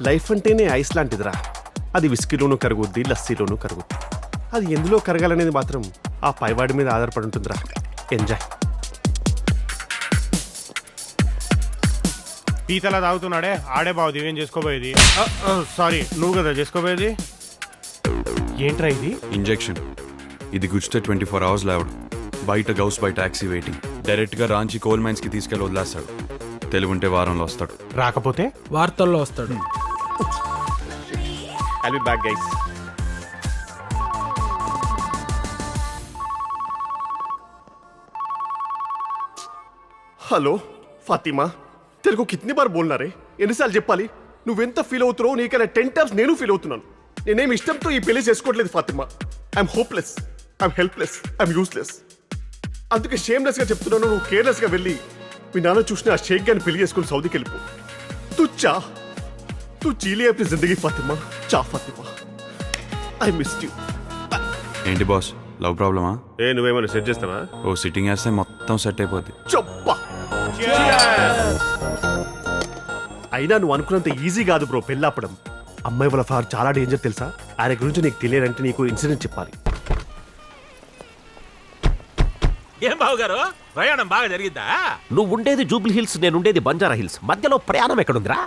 Life అంటేనే ice లాంటిదిరా. అది విస్కీలోనూ కరుగుద్ది, లస్సీలోనూ కరుగుద్ది. అది ఎందులో కరగాలనేది మాత్రం ఆ పైవాడి మీద ఆధారపడి ఉంటుందిరా. ఎంజాయ్. పీతలా తాగుతున్నాడే ఆడే బావు దివ్యం చేసుకోబోయేది. సారీ, నువ్వు కదా చేసుకోబోయేది. ఏంట్రా ఇది? ఇంజెక్షన్. ఇది గుచ్చితే 24 hours లేవడు. బయట గౌస్ బై టాక్సీ వెయిటింగ్. డైరెక్ట్గా రాంచి కోల్ మైన్స్ కి తీసుకెళ్ళి వదిలేస్తాడు. తెలుగుంటే వారంలో వస్తాడు, రాకపోతే వార్తల్లో వస్తాడు. I'll be back, guys. Hello Fatima, Telugu కితనీ బార్ బోల్నా రే? ఎన్నిసార్లు చెప్పాలి? నువ్వెంత ఫీల్ అవుతున్నావు నీకన్నా 10 times నేను ఫీల్ అవుతున్నాను. నేనేం ఇష్టంతో ఈ పెళ్లి చేసుకోవట్లేదు Fatima. I'm hopeless, I'm helpless, I'm useless. అందుకే షేమ్లెస్గా చెప్తున్నాను, నువ్వు కేర్లెస్గా వెళ్ళి మీ నాన్న చూసిన ఆ షేక్ గారిని పెళ్లి చేసుకుని సౌదీకి వెళ్ళిపో. तू जी ले अपनी जिंदगी फातिमा. चा फातिमा, I missed you. ఏంటి బాస్, లవ్ ప్రాబ్లమా? నువ్వేమైనా సెట్ చేస్తావా? ఓ సిట్టింగ్ వేస్తే మొత్తం సెట్ అయిపోద్ది. చెప్పా. అయినా నువ్వు అనుకున్నంత ఈజీ కాదు బ్రో పెళ్ళాపడం. అమ్మాయి వాళ్ళ ఫాదర్ చాలా డేంజర్ తెలుసా? ఆయన గురించి నీకు తెలియాలంటే నీకు ఇన్సిడెంట్ చెప్పాలి. ఏం బావగారు, ప్రయాణం బాగా జరిగిందా? నువ్వు ఉండేది జూబ్లీ హిల్స్, నేనుండేది బంజారా హిల్స్. మధ్యలో ప్రయాణం ఎక్కడుందిరా?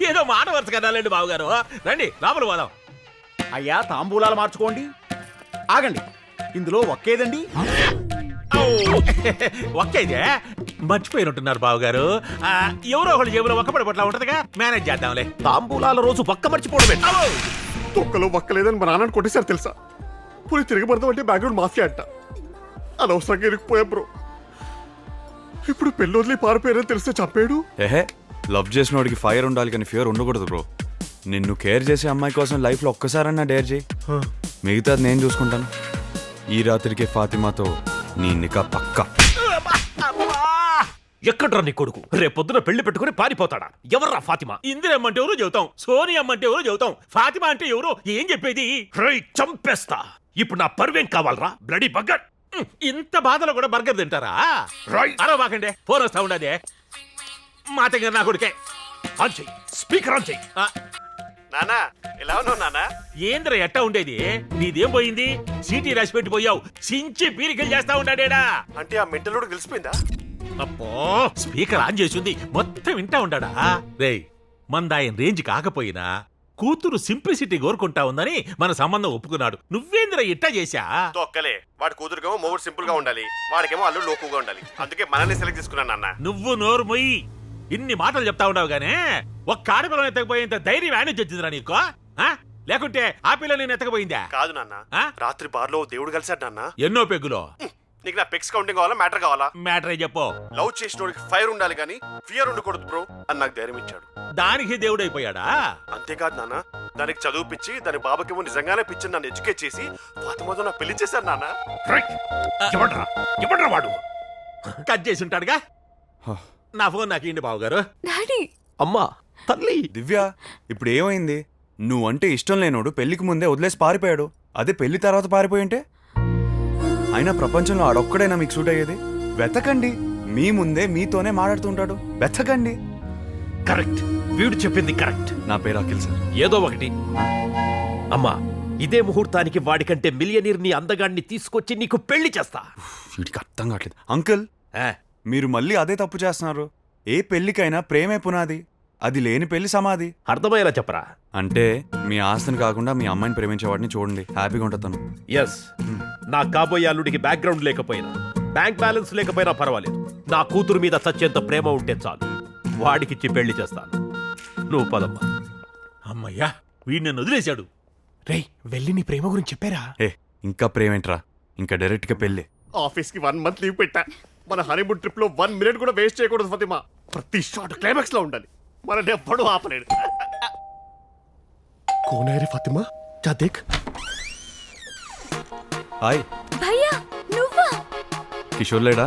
ఏదో మాట వరుస కదాలండి బావగారు. రండి లోపల పోదాం. అయ్యా తాంబూలాలు మార్చుకోండి. ఆగండి, ఇందులో ఒక్కేదండి. ఒక్కేదే మర్చిపోయినట్టున్నారు బావగారు. ఎవరో ఒకళ్ళు జేబులో ఒక్కపడి పట్ల ఉంటదిగా, మేనేజ్ చేద్దాంలే. తాంబూలాల రోజు పక్క మర్చిపోవడమే. తొక్కలో ఒక్కలేదని మా నాన్నని కొట్టేశారు తెలుసా? పోయి తిరగబడదాం అంటే బ్యాక్గ్రౌండ్ మాఫియా అంట. అనవసరంగా ఇరుక్కుపోయా బ్రో. ఇప్పుడు పెళ్ళి వదిలి పారిపోయారని తెలిస్తే చంపాడు. ఏహే, లవ్ చేసిన వాడికి ఫైర్ ఉండాలి కానీ ఫియర్ ఉండకూడదు బ్రో. నిన్ను కేర్ చేసే అమ్మాయి కోసం లైఫ్లో ఒక్కసారన్నా డేర్ చేయి. మిగతాది నేను చూసుకుంటాను. ఈ రాత్రికి ఫాతిమాతో నీ నికా పక్కా. ఎక్కడ్రా నీ కొడుకు? రేపొద్దున పెళ్లి పెట్టుకుని పారిపోతాడా? ఎవర్రా ఫాతిమా? ఇందిరమ్మంటే ఎవరో చెబుతాం, సోని అమ్మంటే ఎవరో చెబుతాం, ఫాతిమా అంటే ఎవరో ఏం చెప్పేది? చంపేస్తా. ఇప్పుడు నా పరువేం కావాలరా బ్లడీ బగ్గర్? ఇంత బాధలో కూడా బర్గర్ తింటారా? అరవాకండి, ఫోన్ వస్తా ఉండదే. మా దగ్గర నా కొడుకే. ఆన్ చెయ్యి, స్పీకర్ ఆన్ చెయ్యి. నానా ఎలా ఉన్నావు నానా? ఏంద్ర ఎట్టా ఉండేది? నీదేం పోయింది? సీటీ రాసి పెట్టిపోయావు. చించి పీరికలు చేస్తా ఉంటాడేడా? అంటే ఆ మెంటలోడు తెలిసిపోయిందా? అప్పో, స్పీకర్ ఆన్ చేసింది మొత్తం వింటా ఉంటాడా? రేయ్, మందాయన రేంజ్ కాకపోయినా కూతురు సింప్లిసిటీ కోరుకుంటా ఉందని మన సంబంధం ఒప్పుకున్నాడు. నువ్వేంద్ర ఇట్టా చేశా? తొక్కలే. వాడి కూతురుకేమో మొగుడు సింపుల్ గా ఉండాలి, వాడికేమో అల్లుడు లోకుగా ఉండాలి. అందుకే మనల్ని సెలెక్ట్ చేసుకున్నాను నాన్న. నువ్వు నోరు మొయ్యి. ఇన్ని మాటలు చెప్తా ఉండవు గానే ఒక్క ఆడపిల్లని ఎత్తకపోయేంత ధైర్యం మేనేజ్ వచ్చిందిరా నీకు? లేకుంటే ఆ పిల్లని ఎత్తకపోయిందా? కాదు నాన్న, రాత్రి బార్లో దేవుడు కలిశాడు నాన్న. ఎన్నో పెగ్గులో. నీకు నా పెక్స్ కౌంటింగ్ కావాలా, మ్యాటర్ కావాలా? మ్యాటరే చెప్పు. లవ్ చేసినోడికి ఫైర్ ఉండాలి కానీ ఫియర్ ఉండకూడదు బ్రో అని నాకు ధైర్యం ఇచ్చాడు. దానికి దేవుడైపోయాడా? అంతేకాదు నాన్న, దానికి చదువు పిచ్చి, దాని బాబాకేమో నిజంగానే పిచ్చి నన్ను ఎడ్యుకేట్ చేసి ఫాతిమాతో నా పెళ్లి చేశారు నాన్న. ఎవడ్రా వాడు? కట్ చేసి ఉంటాడుగా. నా ఫోన్ నాకు ఇండి బావగారు. అమ్మా తల్లి. దివ్య, ఇప్పుడు ఏమైంది? నువ్వంటే ఇష్టం లేనోడు పెళ్లికి ముందే వదిలేసి పారిపోయాడు. అదే పెళ్లి తర్వాత పారిపోయింటే? అయినా ప్రపంచంలో ఆడొక్కడైనా మీకు సూట్ అయ్యేది? వెతకండి, మీ ముందే మీతోనే మాట్లాడుతుంటాడు. వెతకండి. కరెక్ట్, వీడు చెప్పింది కరెక్ట్. నా పేరు అఖిల్ సార్. ఏదో ఒకటి. అమ్మా, ఇదే ముహూర్తానికి వాడికంటే మిలియనీర్ని అందగాడిని తీసుకొచ్చి నీకు పెళ్లి చేస్తా. వీడికి అర్థం కావట్లేదు. అంకుల్, మీరు మళ్ళీ అదే తప్పు చేస్తున్నారు. ఏ పెళ్లికైనా ప్రేమే పునాది, అది లేని పెళ్లి సమాధి. అర్థమయ్యేలా చెప్పరా. అంటే మీ ఆస్తిని కాకుండా మీ అమ్మాయిని ప్రేమించేవాడిని చూడండి, హ్యాపీగా ఉంటుంది. ఎస్, నా కాబోయే అల్లుడికి బ్యాక్గ్రౌండ్ లేకపోయినా, బ్యాంక్ బ్యాలెన్స్ లేకపోయినా పర్వాలేదు. నా కూతురు మీద చచ్చేంత ప్రేమ ఉంటే చాలు. వాడికిచ్చి పెళ్లి చేస్తాను. నువ్వు పదమ్మా. అమ్మయ్యా, వీడు నన్ను వదిలేశాడు. రేయ్, వెళ్ళి నీ ప్రేమ గురించి చెప్పారా? ఇంకా ప్రేమేంట్రా, ఇంకా డైరెక్ట్ గా పెళ్లి. ఆఫీస్ కి 1 month లీవ్ పెట్టా. మన హనీమూన్ ట్రిప్ లో 1 minute కూడా వేస్ట్ చేయకూడదు ఫాతిమా. ప్రతి షాట్ క్లైమాక్స్ లో ఉండాలి. మన ఎప్పుడు ఆపలేడు. కోన్ హై రే ఫాతిమా, జా దేఖ్. హాయ్ భయ్యా, నువ్వా? కిషోర్ లేడా?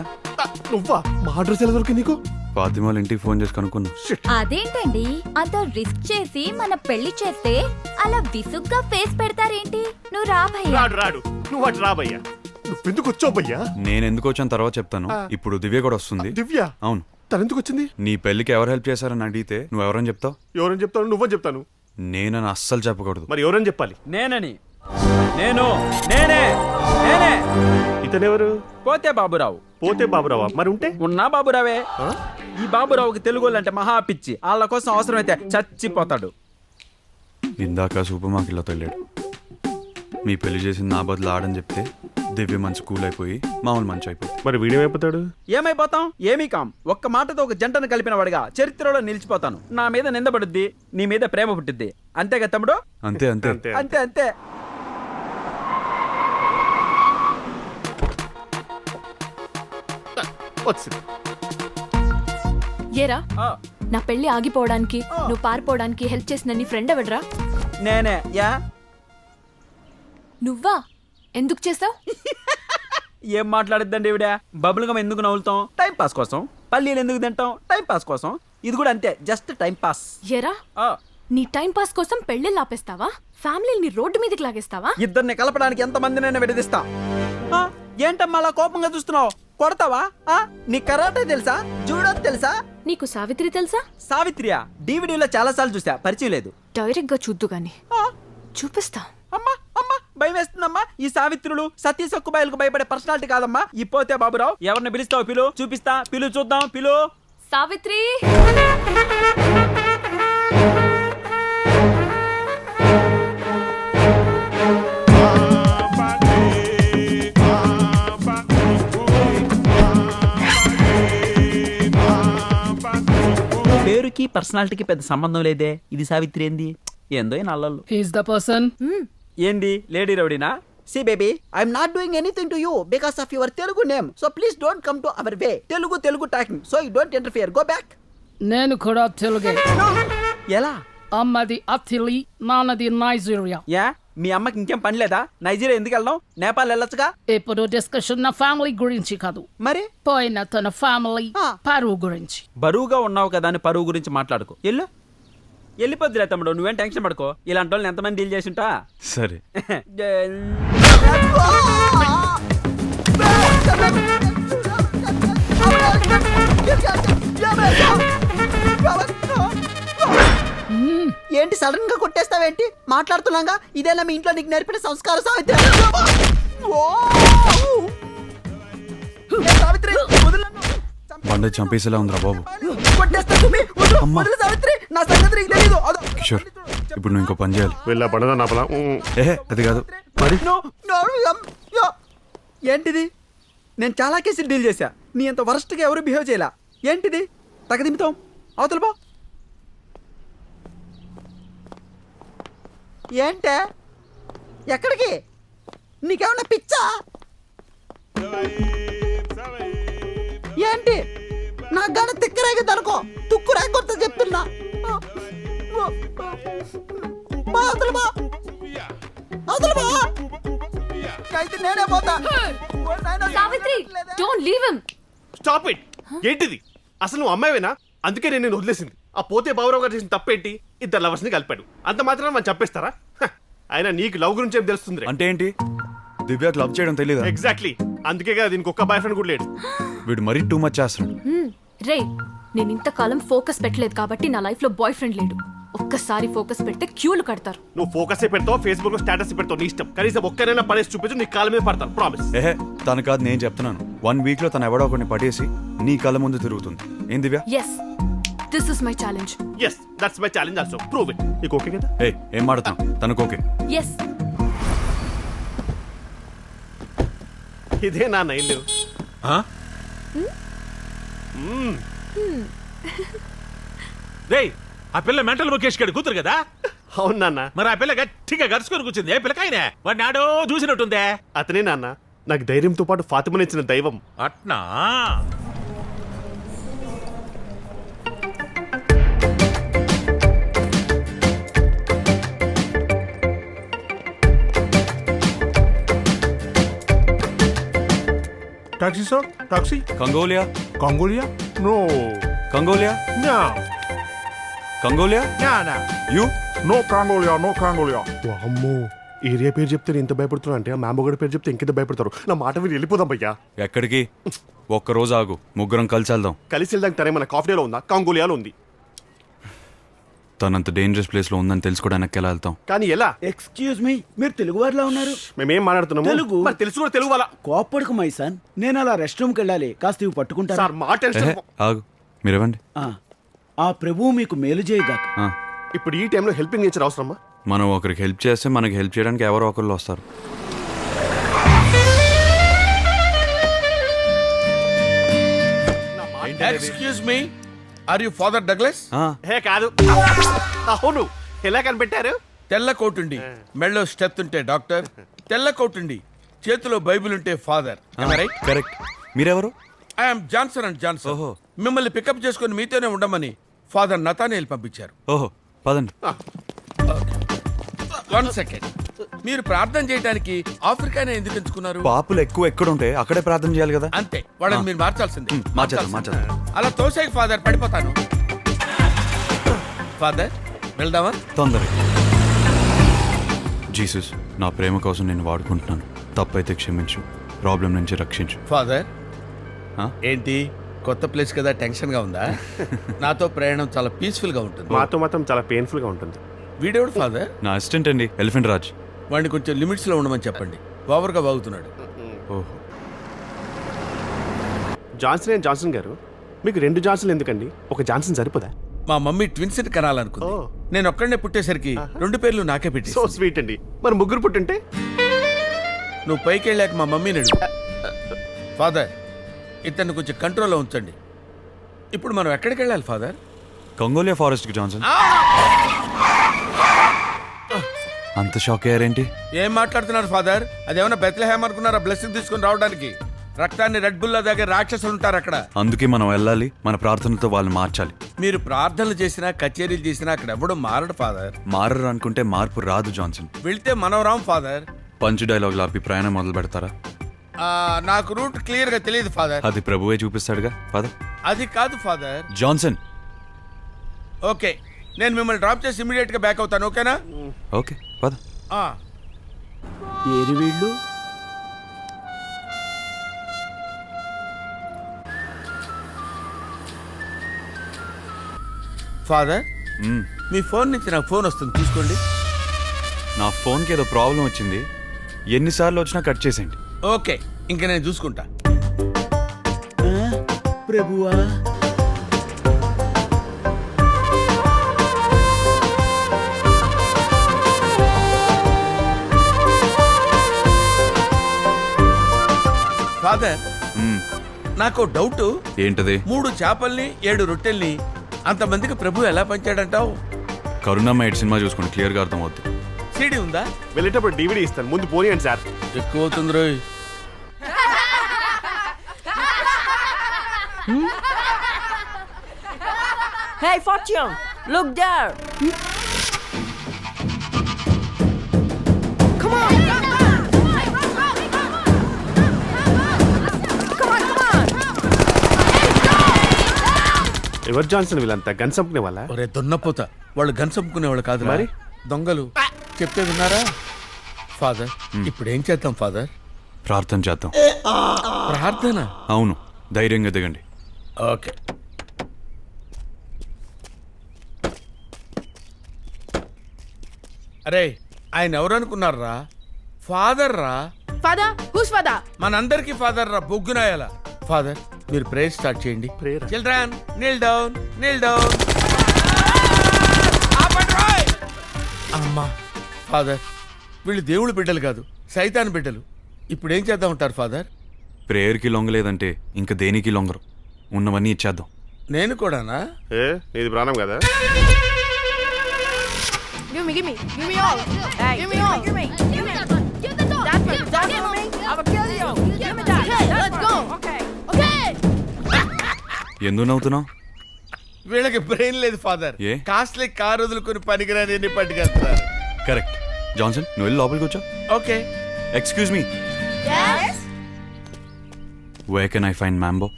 నువ్వా? మా అడ్రస్ ఎలా దొరికి నీకు? ఫాతిమాల ఇంటికి ఫోన్ చేసి కనుక్కున్నా. అదేంటండి అంత రిస్క్ చేసి మన పెళ్లి చేస్తే అలా విసుగ్గా ఫేస్ పెడతారేంటి? నువ్వు రా భయ్యా. రాడు, నువ్వు అటు రా భయ్యా. నువ్వెందుకు వచ్చావు భయ్యా? నేను ఎందుకు వచ్చాను తర్వాత చెప్తాను. ఇప్పుడు దివ్య కూడా వస్తుంది. దివ్య? అవును. తను ఎందుకు వచ్చింది? నీ పెళ్లికి ఎవరు హెల్ప్ చేశారని అడిగితే నువ్వెవరని చెప్తావు? ఎవరని చెప్తాను? నువ్వని చెప్తాను. నేనని అస్సలు చెప్పకూడదు. మరి ఎవరని చెప్పాలి? నేనని నేనే నేనే ఇతనెవరు? పోతే బాబురావు. పోతే బాబురావా? మరి ఉంటే ఉన్నా బాబురావే. ఆ? ఈ బాబురావుకి తెలుగు అంటే మహా పిచ్చి. వాళ్ళ కోసం అవసరమైతే చచ్చిపోతాడు. ఇందాక సూపర్ మార్కెట్లో వెళ్ళాడు. మీ పెళ్లి చేసింది నా బదులు ఆడని చెప్తే దివ్య మంచి కూల్ అయిపోయి మామూలు మంచి అయిపోయి. మరి వీడియో అయిపోతాడు. ఏమైపోతాం? ఏమీ కాం. ఒక్క మాటతో ఒక జంటను కలిపిన వాడిగా చరిత్రలో నిలిచిపోతాను. నా మీద నిందపడుద్ది, నీ మీద ప్రేమ పుట్టిద్ది. అంతేగా తమ్ముడు? అంతే అంతే. అంతే అంతే అంతే. వచ్చింది. ఏరా ఆ, నా పెళ్లి ఆగిపోవడానికి నువ్వు పారిపోవడానికి హెల్ప్ చేసిన నీ ఫ్రెండ్ ఎవడ్రా? నేనే. యా నువ్వా? ఎందుకు చేసావు? ఏం మాట్లాడిద్దండి ఈవిడ? బబుల్ గమ్ ఎందుకు నవ్వులుతాం? టైం పాస్ కోసం. పల్లీలు ఎందుకు తింటాం? టైం పాస్ కోసం. ఇది కూడా అంతే, జస్ట్ టైం పాస్. ఏరా ఆ, నీ టైం పాస్ కోసం పెళ్లిళ్ళు ఆపేస్తావా? ఫ్యామిలీని రోడ్డు మీదకి లాగేస్తావా? ఇద్దరిని కలపడానికి ఎంతమందినైనా విడదీస్తా. ఆ, ఏంటమ్మా అలా కోపంగా చూస్తున్నావు? కొడతావా? ఆ, నీ కరాటే తెలుసా? జూడో తెలుసా? నీకు సావిత్రి తెలుసా? సావిత్రియా? డివిడీలో చాలా సార్లు చూసా, పరిచయం లేదు. డైరెక్ట్ గా చూద్దు గాని ఆ, చూపిస్తా. అమ్మా అమ్మా భయం వేస్తుందమ్మా. ఈ సావిత్రులు సతీ సక్కుబాయిలకు భయపడే పర్సనాలిటీ కాదమ్మా. ఈ పోతే బాబురావు. ఎవరిని పిలుస్తావు? పిలు, చూపిస్తా. పిలు, చూద్దాం. పిలు. సావిత్రి! పేరుకి పర్సనాలిటీకి పెద్ద సంబంధం లేదే. ఇది సావిత్రి ఏంది? ఏందో ఈ నల్లలు. He's the person. ఏంది lady రౌడీనా? See baby, I'm not doing anything to you because of your Telugu name. So please don't come to our way. Telugu talking. So you don't interfere. Go back. నేను కూడా తెలుగే. ఎలా? అమ్మది అతిలి, నాన్నది Nigeria. Yeah, మీ అమ్మకి ఇంకేం పని లేదా? నైజీరియా ఎందుకు వెళ్దాం? నేపాల్ వెళ్ళొచ్చుగా. ఇప్పుడు డిస్కషన్ నా ఫ్యామిలీ గురించి కాదు, మరి పోయిన తన ఫ్యామిలీ ఆ. పరువు గురించి. బరువుగా ఉన్నావు కదా అని పరువు గురించి మాట్లాడుకో. వెళ్ళిపోద్దులే తమ్ముడు, నువ్వేం టెన్షన్ పడుకో. ఇలాంటి వాళ్ళని ఎంతమంది డీల్ చేసి ఉంటా. సరే. ఏంటి సడన్ గా కొట్టేస్తావేంటి? మాట్లాడుతున్నాగా. ఇదేనా మీ ఇంట్లో నీకు నేర్పిన సంస్కార సావిత్రి? సావిత్రి బండ చంపేసేలా ఉందిరా బాబు. కొట్టేస్తా సుమి. వదిలు సావిత్రి, నా సంగతి నీకు తెలీదు. కిషోర్, ఇప్పుడు నువ్వు ఇంకో పని చేయాలి. వెళ్ళా పడదా నా పలా. ఏహే అది కాదు. ఏంటిది? నేను చాలా కేసులు డీల్ చేశా. నీ అంత వరస్ట్గా ఎవరు బిహేవ్ చేయలా. ఏంటిది? తగదిమితాం. అవతల బా. ఏంటే? ఎక్కడికి? నీకేమన్నా పిచ్చా ఏంటి? నాకు గానీ తిక్కరేగి దొరకో. తుక్కు రేగొడతా చెప్తున్నా. అవతల బా. అవతల బా. అయితే నేనే పోతా. Savitri, don't leave him. Stop it. ఏంటిది? అసలు నువ్వు అమ్మాయివేనా? అందుకే నేను నిన్ను వదిలేసింది. ఆ పోతే బాబురావు గారు చేసిన తప్పేంటి? ఇద్దరు లవర్స్ ని కలిపాడు. అంత మాత్రం మనం చెప్పేస్తారా? హ, అయినా నీకు లవ్ గురించి ఏం తెలుస్తుంది? అంటే ఏంటి? దివ్యకు లవ్ చేయడం తెలీదా? ఎగ్జాక్ట్లీ. అందుకే కదా దీనికి ఒక్క బాయ్ ఫ్రెండ్ కూడా లేడు. వీడు మరీ టూ మచ్ చేస్తున్నాడు. రే, నేను ఇంతకాలం ఫోకస్ పెట్టలేదు కాబట్టి నా లైఫ్ లో బాయ్ ఫ్రెండ్ లేడు. ఒక్కసారి ఫోకస్ పెడితే క్యూలు కడతారు. నువ్వు ఫోకస్ పెడతావు, ఫేస్బుక్ లో స్టేటస్ పెడతావు, నీ ఇష్టం. కనీసం ఒక్కనైనా పడేసి చూపించు, నీ కాళ్ళ మీద పడతాను. ప్రామిస్. ఏహే తను కాదు, నేను చెప్తున్నాను. 1 వీక్ లో తను ఎవడో ఒకరిని పడేసి నీ కళ్ళ ముందు తిరుగుతుంది. ఏం Divya? Yes, this is my challenge. Yes, that's my challenge also. Prove it. నీకు ఓకే కదా? ఏ ఏం మాడుతున్నావు? తనకు ఓకే. ఎస్. ఇదే నా నైలు. రేయ్, ఆ పిల్ల మెంటల్ ముఖేష్ గడి కూతురు కదా? అవును నాన్న. మరి ఆ పిల్ల గట్టిగా గడుచుకొని కూర్చుంది. ఏ పిల్లకాయనే వాడిని ఆడో చూసినట్టుందే. అతనే నాన్న. నాకు ధైర్యంతో పాటు ఫాతిమనిచ్చిన దైవం. అట్నా? Taxi sir, taxi. కంగోలియా. కాంగోలియా? నో. కంగోలియా. నో. కంగోలియా. నా. యూ. నో కాంగోలియా, నో కాంగోలియా. అమ్మో, ఏరియా పేరు చెప్తే నేను ఇంత భయపడుతున్నా అంటే ఆ మ్యాంబోగడ్ పేరు చెప్తే ఇంకెంత భయపడతారు. నా మాట విని వెళ్ళిపోదాం భయ్యా. ఎక్కడికి? ఒక్కరోజు ఆగు, ముగ్గురం కలిసి వెళ్దాం. కలిసి వెళ్దాం తనే మన కాఫీలో ఉందా కాంగోలియాలో ఉంది. తనంత డేంజరస్ ప్లేస్లో ఉందని తెలుసుకోవడానికి ఎలా వెళ్తాం? కానీ ఎలా? ఎక్స్క్యూజ్ మీ, మీరు తెలుగు వారిలో ఉన్నారు. మేమేం మాట్లాడుతున్నాము? తెలుగు. మరి తెలుసు కూడా తెలుగు వాళ్ళ. కోప్పడుకు మై సన్, నేను అలా రెస్ట్ రూమ్కి వెళ్ళాలి, కాస్త ఇవి పట్టుకుంటారా? సార్ మా టెన్షన్. ఏహే, ఆగు, మీరేవండి. ఆ ప్రభువు మీకు మేలు చేయగాక. ఇప్పుడు ఈ టైంలో హెల్పింగ్ నేచర్ అవసరమా? మనం ఒకరికి హెల్ప్ చేస్తే మనకి హెల్ప్ చేయడానికి ఎవరో ఒకళ్ళు వస్తారు. Excuse me, are you father Douglas? Hey కాదు. అవును, ఎలా కనిపెట్టారు? తెల్ల కోటుండి మెళ్ళో స్టెప్ ఉంటే డాక్టర్, తెల్ల కోటుండి చేతిలో బైబిల్ ఉంటే ఫాదర్. రైట్? కరెక్ట్. మీరెవరు? I'm Johnson and Johnson. ఓహో. మిమ్మల్ని పికప్ చేసుకుని మీతోనే ఉండమని ఫాదర్ నతానేల్ పంపించారు. ఓహో, పదండి. 1 సెకండ్. మీరు ప్రార్థన చేయడానికి ఆఫ్రికానే ఎందుకు ఎంచుకున్నారు? పాపులు ఎక్కువ ఎక్కడుంటే అక్కడే ప్రార్థన చేయాలి కదా. అంతే, వాళ్ళని మీరు మార్చాల్సిందే. మార్చేద్దాం. అలా తోసేకి ఫాదర్, పడిపోతాను. ఫాదర్ వెళ్దామా? తొందర. జీసస్, నా ప్రేమ కోసం నేను వాడుకుంటున్నాను. తప్పైతే క్షమించు, ప్రాబ్లం నుంచి రక్షించు. ఫాదర్ ఆ? ఏంటి కొత్త ప్లేస్ కదా, టెన్షన్ గా ఉందా? నాతో ప్రయాణం చాలా పీస్ఫుల్ గా ఉంటుంది. మాతో మాత్రం చాలా పెయిన్ఫుల్ గా ఉంటుంది. వీడెవడు ఫాదర్? నా అసిస్టెంట్ అండి, ఎలిఫెంట్ రాజ్. వాడిని కొంచెం లిమిట్స్ లో ఉండమని చెప్పండి, ఓవర్గా బాగుతున్నాడు. ఓహో. జాన్సన్ అండ్ జాన్సన్ గారు, మీకు 2 జాన్సన్లు ఎందుకండి? ఒక జాన్సన్ సరిపోదా? మా మమ్మీ ట్విన్స్ ని కనాలనుకుంది. ఓ. నేను ఒక్కడనే పుట్టేసరికి 2 పేర్లు నాకే పెట్టి. సో స్వీట్ అండి. మరి ముగ్గురు పుట్టుంటే? నువ్వు పైకి వెళ్ళాక మా మమ్మీని అడుగు. ఫాదర్, ఇతన్ని కొంచెం కంట్రోల్లో ఉంచండి. ఇప్పుడు మనం ఎక్కడికి వెళ్ళాలి ఫాదర్? కంగోలియా ఫారెస్ట్ కి. జాన్సన్, అంత షాక్ అయ్యారేంటి? ఏం మాట్లాడుతున్నారు ఫాదర్? అదేమన్నా బెత్లెహేమ్ అనుకున్నారా బ్లెస్సింగ్ తీసుకొని రావడానికి? రక్తాన్ని రెడ్ బుల్ దగ్గర రాక్షసులు ఉంటారు అక్కడ. అందుకే మనం వెళ్ళాలి, మన ప్రార్థనతో వాళ్ళని మార్చాలి. మీరు ప్రార్థనలు చేసినా కచేరీలు చేసినా అక్కడ ఎవడో మారడు ఫాదర్. మారరు అనుకుంటే మార్పు రాదు జాన్సన్. వెళ్తే మనం రాం ఫాదర్. పంచ్ డైలాగ్ ఆపి ప్రయాణం మొదలు పెడతారా? నాకు రూట్ క్లియర్ గా తెలియదు ఫాదర్. అది ప్రభువే చూపిస్తాడుగా. పద. అది కాదు ఫాదర్. జాన్సన్. ఓకే, నేను మిమ్మల్ని డ్రాప్ చేసి ఇమీడియట్ గా బ్యాక్ అవుతాను, ఓకేనా? ఓకే, పద. ఏరి వీళ్ళు. ఫాదర్, మ్మ్. మీ ఫోన్ నుంచి నాకు ఫోన్ వస్తుంది, చూసుకోండి. నా ఫోన్కి ఏదో ప్రాబ్లం వచ్చింది, ఎన్నిసార్లు వచ్చినా కట్ చేసేయండి. ఓకే, ఇంకా నేను చూసుకుంటా. ప్రభువా, ఫాదర్, మ్మ్. నాకు డౌట్. ఏంటది? 3 చేపల్ని 7 రొట్టెల్ని అంతమందికి ప్రభు ఎలా పంచాడంటావు? కరుణామయ్య సినిమా చూసుకోండి, క్లియర్గా అర్థమవుతుంది. సీడీ ఉందా? వెళ్ళేటప్పుడు DVD ఇస్తాను, ముందు పోనీయండి సార్. ఎక్కువ అవుతుంది రోయ్. Hey, Fortune! Look there! Come on! ఎవరు జాన్సన్ వీళ్ళంతా? గన్ చంపుకునే వాళ్ళ? ఒరే దున్నపోత, వాళ్ళు గన్ చంపుకునేవాళ్ళు కాదు మరి? దొంగలు. చెప్తే విన్నారా? ఫాదర్, ఇప్పుడు ఏం చేద్దాం ఫాదర్? ప్రార్థన చేద్దాం. ప్రార్థన? అవును, ధైర్యంగా దిగండి. ఓకే. అరే, ఆయన ఎవరు అనుకున్నారా? ఫాదర్ రా. Father? Who's father? మనందరికి ఫాదర్ రా, బొగ్గునాయాల. ఫాదర్, మీరు ప్రేయర్ స్టార్ట్ చేయండి. Prayer? Children, Neel down, Neel down. అమ్మా. ఫాదర్, వీళ్ళు దేవుడు బిడ్డలు కాదు, సైతాన్ బిడ్డలు. ఇప్పుడు ఏం చేద్దాం ఉంటారు ఫాదర్? ప్రేయర్కి లొంగలేదంటే ఇంక దేనికి లొంగరు. ఉన్నవన్నీ ఇచ్చేద్దాం. నేను కూడానా? ఏ నీది ప్రాణం కదా? Give me all. Hey, give me all. Give me. That's me. I will kill you. Give me that. Okay, let's go. Okay. ఎందుకు నవ్వుతున్నావు? వీళ్ళకి బ్రెయిన్ లేదు ఫాదర్. ఏ? కాస్ట్లీ కార్ వదులుకొని పనికిరాని పట్టుకెళ్తున్నారు. కరెక్ట్. జాన్సన్, నువ్వు వెళ్ళి లోపలికి వచ్చా. Okay. Excuse me, Yes? where can I find Mambo?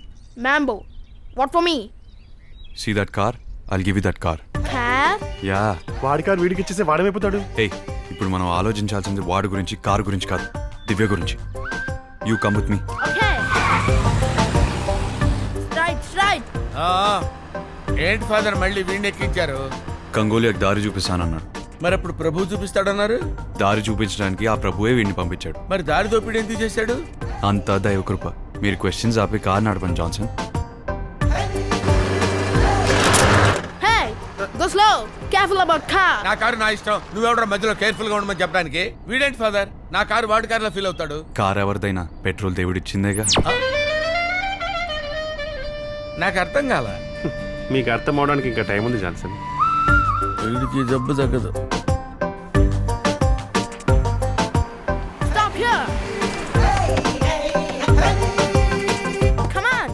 Mambo. What for me? See that car? I'll give you that car. Car? Yeah. వాడి కారు వీడికి ఇచ్చేస్తే వాడమైపోతాడు. Hey, ఇప్పుడు మనం ఆలోచించాల్సింది వాడి గురించి, కారు గురించి కాదు, దివ్య గురించి. You come with me. Okay. ఆ, ఏంటి ఫాదర్ మళ్ళీ వీడిని ఎక్కించారు? కంగోలియాకి దారి చూపిస్తానన్నాడు. మరి అప్పుడు ప్రభు చూపిస్తాడన్నారు. దారి చూపించడానికి ఆ ప్రభువే వీడిని పంపించాడు. మరి దారి దోపిడీ ఎందుకు చేశాడు? అంతా దైవకృప. మీరు క్వశ్చన్స్ ఆపి కార్ నడపండి Johnson. Hey, go slow. Careful about car. నా కారు నా ఇష్టం, నువ్వెవడో మధ్యలో కేర్ఫుల్ గా ఉండమని చెప్పడానికి. వీడేంటి ఫాదర్ నా కారు వాడి కారులో ఫీల్ అవుతాడు? కార్ ఎవరిదైనా పెట్రోల్ దేవుడిచ్చిందేగా. నాకు అర్థం కాల. మీకు అర్థం అవడానికి ఇంకా టైం ఉంది జాన్సన్. వీడికి జబ్బు తగ్గదు. Stop here. Come on.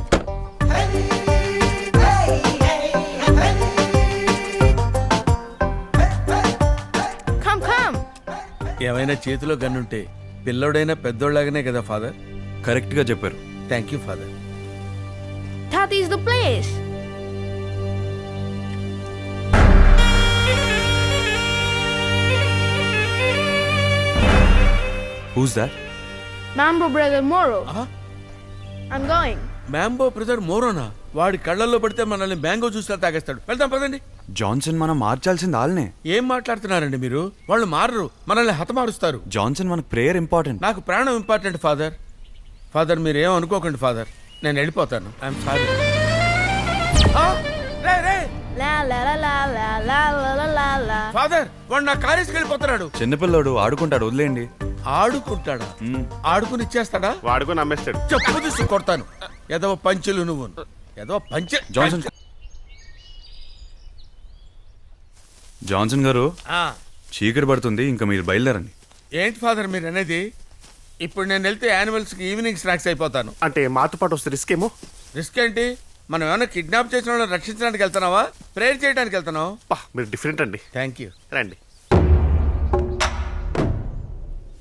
Come. ఏమైనా చేతిలో గన్నుంటే పిల్లోడైనా పెద్దోళ్ళగానే కదా ఫాదర్. కరెక్ట్ గా చెప్పారు. Thank you father. That is the place. Who's that? Mambo brother Moro. I'm going. Mambo brother మోరోనా? వాడి కళ్ళల్లో పడితే మనల్ని మ్యాంగో జ్యూస్లా తాగేస్తాడు. వెళ్దాం పదండి. జాన్సన్ మనం మార్చాల్సింది వాళ్ళనే. ఏం మాట్లాడుతున్నారండి మీరు? వాళ్ళు మారరు, మనల్ని హతమారుస్తారు. జాన్సన్ మనకు ప్రేయర్ ఇంపార్టెంట్. నాకు ప్రాణం ఇంపార్టెంట్ ఫాదర్. ఫాదర్ మీరేం అనుకోకండి ఫాదర్, నేను వెళ్ళిపోతాను. I'm sorry. La la la la la la la la la la. Father వాడు నా కారేసుకు వెళ్ళిపోతున్నాడు. చిన్నపిల్లోడు ఆడుకుంటాడు, వదిలేయండి. ఆడుకుంటాడా? ఆడుకుని ఇచ్చేస్తాడా? వాడుకొని నమ్మేస్తాడు. చెప్పు తీసి కొడతాను. ఏదో పంచులు నువ్వు ఏదో పంచె. జాన్సన్ గారు, ఆ, చీకటి పడుతుంది, ఇంకా మీరు బయలుదేరండి. ఏంటి ఫాదర్ మీరు అనేది? ఇప్పుడు నేను వెళ్తే యానిమల్స్ కి ఈవినింగ్ స్నాక్స్ అయిపోతాను. అంటే మాతో పాటు వస్తే రిస్క్ ఏమో. రిస్క్ ఏంటి? మనం ఏమైనా కిడ్నాప్ చేసిన వాళ్ళని రక్షించడానికి వెళ్తున్నావా, ప్రేయర్ చేయడానికి వెళ్తున్నావు? మీరు డిఫరెంట్ అండి. Thank you. రండి.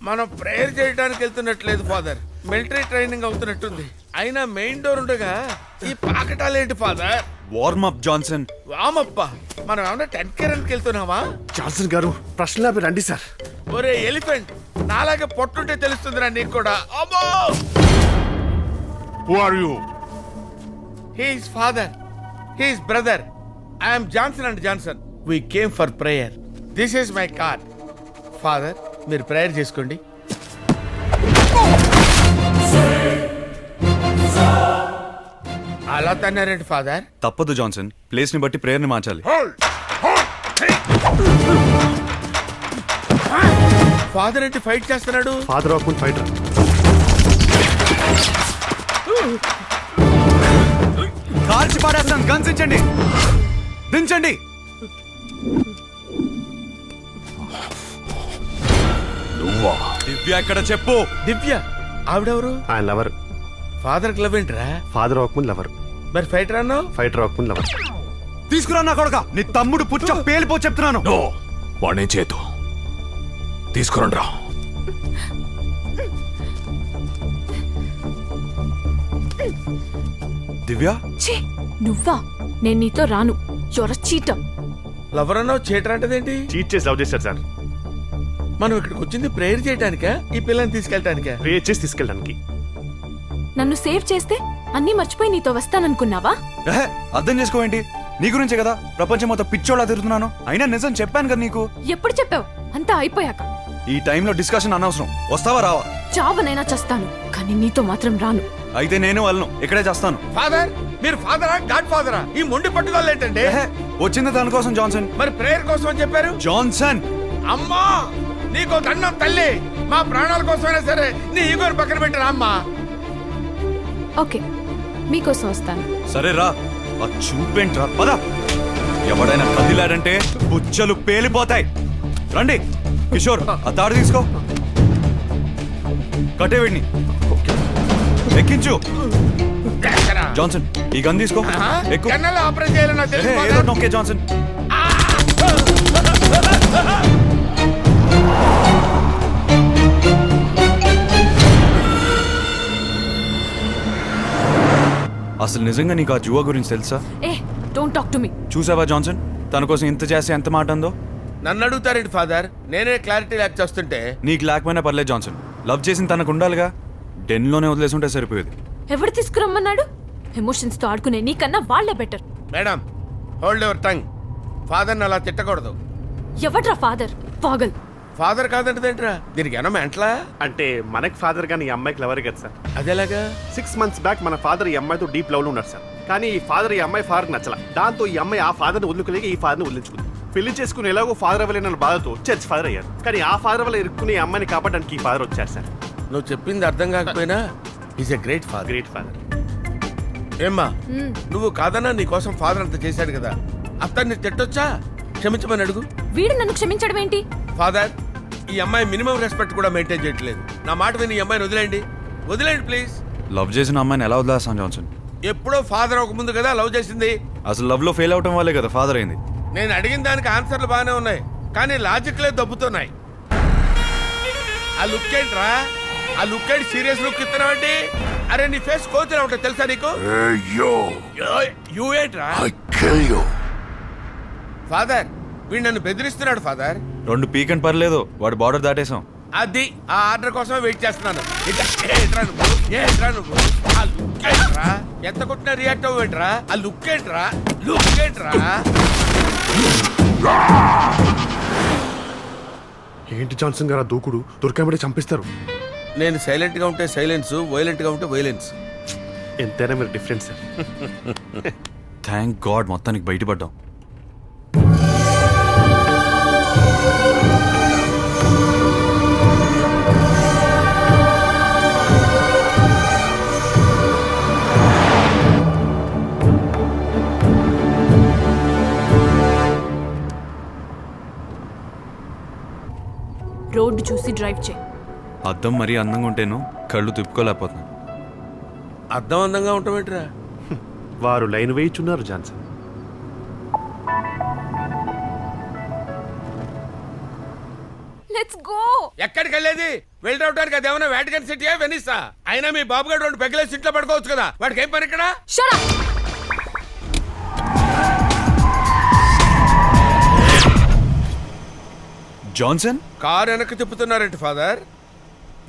మనం ప్రేయర్ చేయడానికి వెళ్తున్నట్లేదు ఫాదర్, మిలిటరీ ట్రైనింగ్ అవుతున్నట్టుంది. అయినా మెయిన్ డోర్ ఉండగా ఈ పాకటాలేంటి ఫాదర్? Warm up Johnson. వామప్ప, మనం ఏమన్నా 10K రన్కి వెళ్తున్నావా? జాన్సన్ గారు ప్రశ్నలా మీరు రండి సార్. ఒరే ఎలిఫెంట్, నాలాగే పొట్టుంటే తెలుస్తుందిరా నీకు కూడా. అమ్మో! Who are you? He is father. He is brother. I am Johnson and Johnson. We came for prayer. This is my card. Father, మీరు ప్రేయర్ చేసుకోండి. అలా తన్నారండి ఫాదర్. తప్పదు జాన్సన్, ప్లేస్ ని బట్టి ప్రేయర్ ని మార్చాలి. ఫాదర్ ఏంటి ఫైట్ చేస్తున్నాడు? Father of fighter. కాల్చి పాడేస్తాను, గన్స్ ఇచ్చండి, దించండి. దివ్య ఎక్కడ చెప్పు. దివ్య ఆవిడెవరు? ఆయన లవర్. ఫాదర్ క్లబ్ ఏంట్రా? Father of lover. మరి ఫైటర్ అన్నావు? Fighter of lover. తీసుకురా నా కొడక, నీ తమ్ముడు పుచ్చ పేలిపో చెప్తున్నాను. వాడే చేతు తీసుకురండి రా. దివ్య, ఛీ, నువ్వా? నేను నీతో రాను. Your cheater. లవర్ అన్నావు, చీటర్ అంటదేంటి? చీట్ చేసి లవ్ చేశారు సార్. మనం ఇక్కడికి వచ్చింది ప్రేయర్ చేయడానికా, ఈ పిల్లని తీసుకెళ్ళటానికా? ప్రే చేసి తీసుకెళ్ళడానికి. నన్ను సేవ్ చేస్తే అన్నీ మర్చిపోయి నీతో వస్తాననుకున్నావా? అర్థం చేసుకోవేంటి? నీ గురించే కదా ప్రపంచం మొత్తం పిచ్చోళ్ళ తిరుగుతున్నాను. అయినా నిజం చెప్పాను కదా నీకు. ఎప్పుడు చెప్పావు? అంతా అయిపోయాక. ఈ టైంలో డిస్కషన్ అనవసరం. వస్తావా రావా? చావనైనా చస్తాను, కానీ నీతో మాత్రం రాను. అయితే నేను వెళ్ళను, ఇక్కడే చేస్తాను. ఫాదర్, మీరు ఫాదరా గాడ్ ఫాదరా? ఈ మొండి పట్టుదల ఏంటండి? వచ్చింది దానికోసం జాన్సన్. మరి ప్రేయర్ కోసం అని చెప్పారు. జాన్సన్, అమ్మా నీకో దండం తల్లి, మా ప్రాణాల కోసమైనా సరే నీ ఈగోని పక్కన పెట్టరా అమ్మా. ఓకే, మీకోసం వస్తాను. సరే రా. ఆ చూపేంట్రా, పద. ఎవడైనా కదిలాడంటే బుచ్చలు పేలిపోతాయి. రండి కిషోర్, ఆ తాడు తీసుకో, కట్టేవిడిని ఎక్కించు. జాన్సన్, ఈ గన్ తీసుకో, ఎక్కు. కన్నెల ఆపరేట్ చేయాలని నాకు తెలుసు ఏదో ఫాదర్. నొక్కే జాన్సన్. అసలు నిజంగా నీకు ఆ జువా గురించి తెలుసా? ఏ, డోంట్ టాక్ టు మీ. చూసావా జాన్సన్, తన కోసం ఇంత చేస్తే ఎంత మాట ఉందో. నన్ను అడుగుతారేంటి ఫాదర్? నేనే క్లారిటీ లేక చేస్తుంటే. నీకు లేకపోయినా పర్లేదు జాన్సన్, లవ్ చేసిన తనకు ఉండాలిగా. డెన్లోనే వదిలేసి ఉంటే సరిపోయేది. ఎవడు తీసుకురమ్మన్నాడు? ఎమోషన్స్ తో ఆడుకునే నీకన్నా వాళ్లే better. Madam hold your tongue. ఫాదర్ని అలా తిట్టకూడదు. ఎవడ్రా ఫాదర్? పాగల్. ఫాదర్ కాదంటదేంట్రా? దీనికి ఏమన్నా మెంటలా? అంటే మనకి ఫాదర్ గానీ ఈ అమ్మాయికి లవర్ కదా సార్. అదేలాగా? 6 months బ్యాక్ మన ఫాదర్ ఈ అమ్మాయితో డీప్ లవ్ లో ఉన్నారు సార్. కానీ ఈ ఫాదర్ ఈ అమ్మాయి ఫాదర్ నచ్చల. దాంతో ఈ అమ్మాయి ఆ ఫాదర్ని వదులుకోలేక ఈ ఫాదర్ని వదిలించుకుంది. పెళ్లి చేసుకుని ఎలాగో ఫాదర్ అవ్వలేనన్న బాధతో చర్చ్ ఫాదర్ అయ్యారు. కానీ ఆ ఫాదర్ వల్ల ఇరుక్కుని ఈ అమ్మాయిని కాపాడడానికి ఈ ఫాదర్ వచ్చారు సార్. నువ్వు చెప్పింది అర్థం కాకపోయినా is a great father. Great father. ఏమ్మా నువ్వు కాదన్నా నీ కోసం ఫాదర్ అంత చేశాడు కదా, అతన్ని తిట్టొచ్చా? క్షమించమని అడుగు. వీడు నన్ను క్షమించడం ఏంటి? ఫాదర్, ఈ అమ్మాయి మినిమం రెస్పెక్ట్ కూడా మెయింటైన్ చేయట్లేదు. నా మాట విని ఈ అమ్మాయిని వదిలేయండి. వదిలేయండి ప్లీజ్. లవ్ చేసిన అమ్మాయిని ఎలా వదిలేస్తాం జాన్సన్? ఎప్పుడో ఫాదర్ ఒక ముందు కదా లవ్ చేసింది. అసలు లవ్ లో ఫెయిల్ అవటం వల్లే కదా ఫాదర్ అయింది. నేను అడిగిన దానికి ఆన్సర్లు బాగానే ఉన్నాయి, కానీ లాజిక్లే దబ్బుతున్నాయి. ఆ లుక్ ఏంట్రా? ఆ లుక్ ఏంటి? సీరియస్ లుక్ ఇస్తున్నావండి? అరే నీ ఫేస్ కోతులా ఉంటాయి తెలుసా నీకు? యూ ఏంట్రా? ఫాదర్, వీడు నన్ను బెదిరిస్తున్నాడు ఫాదర్. 2 పీకండ్ పర్లేదు, వాడు బార్డర్ దాటేసాం. అది ఆ ఆర్డర్ కోసమే వెయిట్ చేస్తున్నాను. ఏంట్రా నువ్వు? ఆ లుక్ ఏంట్రా? ఎంత కొట్టినా రియాక్ట్ అవ్వేంట్రా? ఆ లుక్ ఏంట్రా? లుక్ ఏంట్రా? ఏంటి జాన్సన్ గారు దూకుడు? దొరికామంటే చంపిస్తారు. నేను సైలెంట్ గా ఉంటే సైలెన్స్, వైలెంట్ గా ఉంటే వైలెన్స్. ఎంతైనా మీరు డిఫరెన్స్ సార్. థ్యాంక్ గాడ్ మొత్తానికి బయటపడ్డాం. రోడ్డు చూసి డ్రైవ్ చేయి. అద్దం మరీ అందంగా ఉంటేను కళ్ళు తిప్పుకోలేకపోతున్నాను. అర్థం అందంగా ఉంటామేంట్రా? వారు లైన్ వేయిచున్నారు జాన్సన్. Let's go. ఎక్కడికి వెళ్ళేది? వెళ్ళి రావడానికి అది ఏమైనా వాటికన్ సిటీయా వెనిసా? అయినా మీ బాబు గారు 2 పెగ్గలేసి ఇంట్లో పడుకోవచ్చు కదా, వాడికి ఏం పని ఇక్కడ? Shut up. జాన్సన్ కారు వెనక్కి తిప్పుతున్నారేంటి ఫాదర్?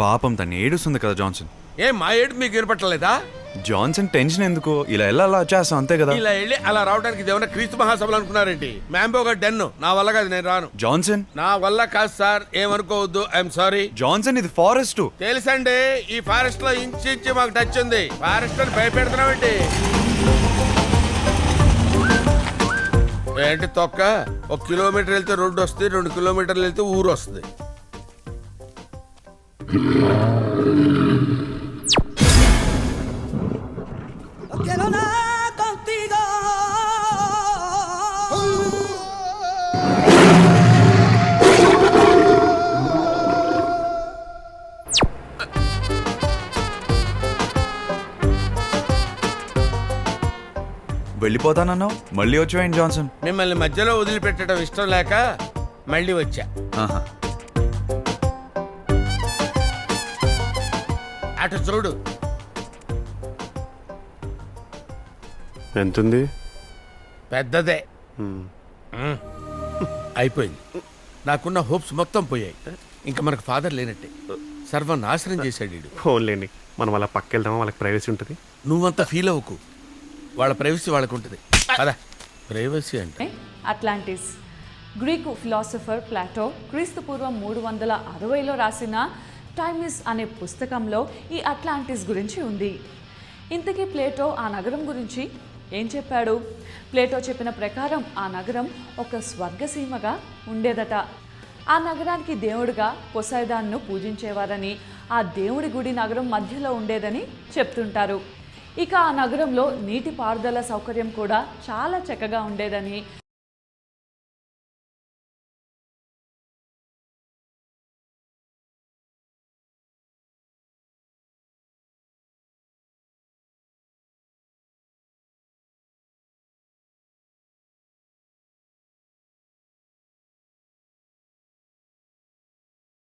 పాపం తను ఏడుస్తుంది కదా జాన్సన్. ఏం మా ఏడు మీకు వినపట్టలేదా? జాన్సన్ టెన్షన్ ఎందుకు? ఇలా అలా వచ్చేస్తాం అంతే కదా. ఇలా వెళ్ళి అలా రావడానికి ఇది ఏమైనా క్రీస్తు మహాసభలు అనుకున్నారేంటి? మ్యాంబోగా డెన్ను నా వల్ల కాదు, నేను రాను. జాన్సన్ నా వల్ల కాదు సార్, ఏమనుకోవద్దు. I'm sorry. జాన్సన్ ఇది ఫారెస్ట్. తెలుసండి, ఈ ఫారెస్ట్ లో ఇంచి మాకు టచ్ ఉంది. ఫారెస్ట్ అని భయపెడుతున్నామండి. ఏంటి తొక్క? 1 కిలోమీటర్ వెళ్తే రోడ్డు వస్తుంది, 2 కిలోమీటర్లు వెళ్తే ఊరు వస్తుంది. వెళ్ళిపోతానన్నావు, మళ్ళీ వచ్చావేంటి జాన్సన్? మిమ్మల్ని మధ్యలో వదిలిపెట్టడం ఇష్టం లేక మళ్ళీ వచ్చా. ఆహా. అటు చూడు. ఎంతుంది? పెద్దదే. అయిపోయింది. నాకున్న హోప్స్ మొత్తం పోయాయి. ఇంకా మనకు ఫాదర్ లేనట్టే. సర్వనాశనం చేశాడు వీడు. ఫోన్లేండి, మనం అలా పక్కెళ్దామా? వాళ్ళకి ప్రైవసీ ఉంటుంది. నువ్వంత ఫీల్ అవ్వకు, వాళ్ళ ప్రైవసీ వాళ్ళకు ఉంటుంది. అదా ప్రైవసీ అంటే అట్లాంటిస్. గ్రీకు ఫిలాసఫర్ ప్లాటో క్రీస్తు పూర్వం 360లో రాసిన టైమిస్ అనే పుస్తకంలో ఈ అట్లాంటిస్ గురించి ఉంది. ఇంతకీ ప్లేటో ఆ నగరం గురించి ఏం చెప్పాడు? ప్లేటో చెప్పిన ప్రకారం ఆ నగరం ఒక స్వర్గసీమగా ఉండేదట. ఆ నగరానికి దేవుడిగా పొసైడాన్ను పూజించేవారని, ఆ దేవుడి గుడి నగరం మధ్యలో ఉండేదని చెప్తుంటారు. ఇక ఆ నగరంలో నీటి పారుదల సౌకర్యం కూడా చాలా చక్కగా ఉండేదని,